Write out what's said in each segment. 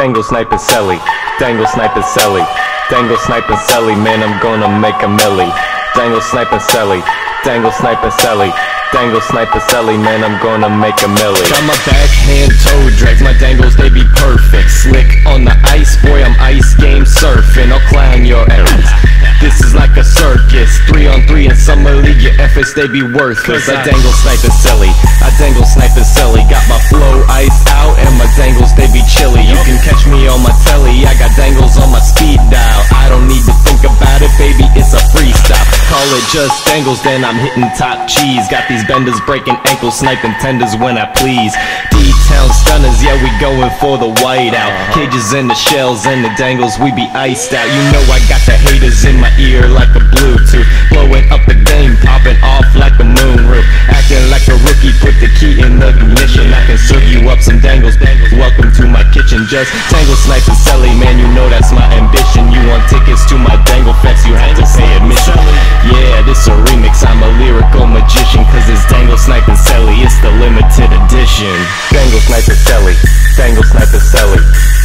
Dangle sniping Selly, dangle sniping Selly, dangle sniping Selly, man, I'm gonna make a milli. Dangle sniping Selly, dangle sniping Selly, dangle sniping Selly, man, I'm gonna make a milli. Got my backhand toe drags, my dangles they be perfect. Slick on the ice, boy, I'm ice game surfing. I'll clown your errands. This is like a circus, 3-on-3 in summer league, your efforts they be worthless. I dangle sniping Selly, I dangle sniping Selly. Got my flow iced out and my dangles they be chilly. You can catch me on my telly, I got dangles on my speed dial. I don't need to think about it, baby, it's a freestyle. Call it just dangles, then I'm hitting top cheese. Got these benders breaking ankles, sniping tenders when I please. D-town stunners, yeah, we going for the whiteout. Cages in the shells and the dangles, we be iced out. You know I got the haters in my ear like a Bluetooth, blowing up the game, popping off like a moonroof. Acting like a rookie, put the key in the ignition. I can serve you up some dangles, welcome to my kitchen. Just dangle sniping Selly, man, you know that's my ambition. You want tickets to my dangle fest, you had to pay admission. Yeah, this a remix, I'm a lyrical magician, cause it's dangle sniping Selly, it's the limited edition. Dangle sniping Selly, dangle sniping Selly,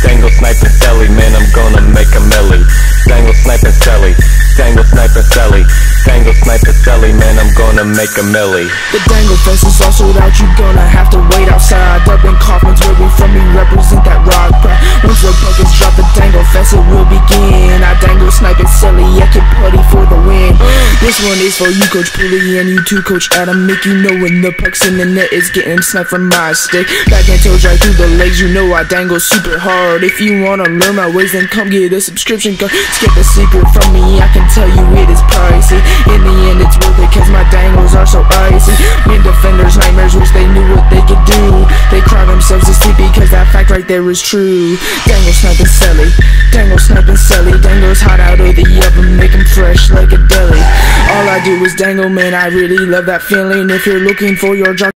dangle sniping Selly, man, I'm gonna make a milli. Dangle sniping Selly, dangle sniping Selly, dangle sniping Selly, man, I'm gonna make a milli. The dangle fest is all sold out, you gonna have to wait outside. Dubbing coffins where we from, we represent that rock crowd. Once the buckets drop the dangle fest, it will begin. I dangle sniping Selly, I can party for the win. This one is for you, Coach Pulley, and you too, Coach Adam. Make you know when the puck's in the net is getting sniped from my stick. Back and toes right through the legs, you know I dangle super hard. If you wanna learn my ways, then come get a subscription card. Skip the secret from me, I can tell you it is pricey. In the end it's worth it, cause my dangles are so icy. When defenders nightmares wish they knew what they could do. They cry themselves to sleep because that fact right there is true. Dangle sniping Selly, dangle sniping Selly. Dangles hot out of the oven, make them fresh like a deli. All I do is dangle, man, I really love that feeling. If you're looking for your job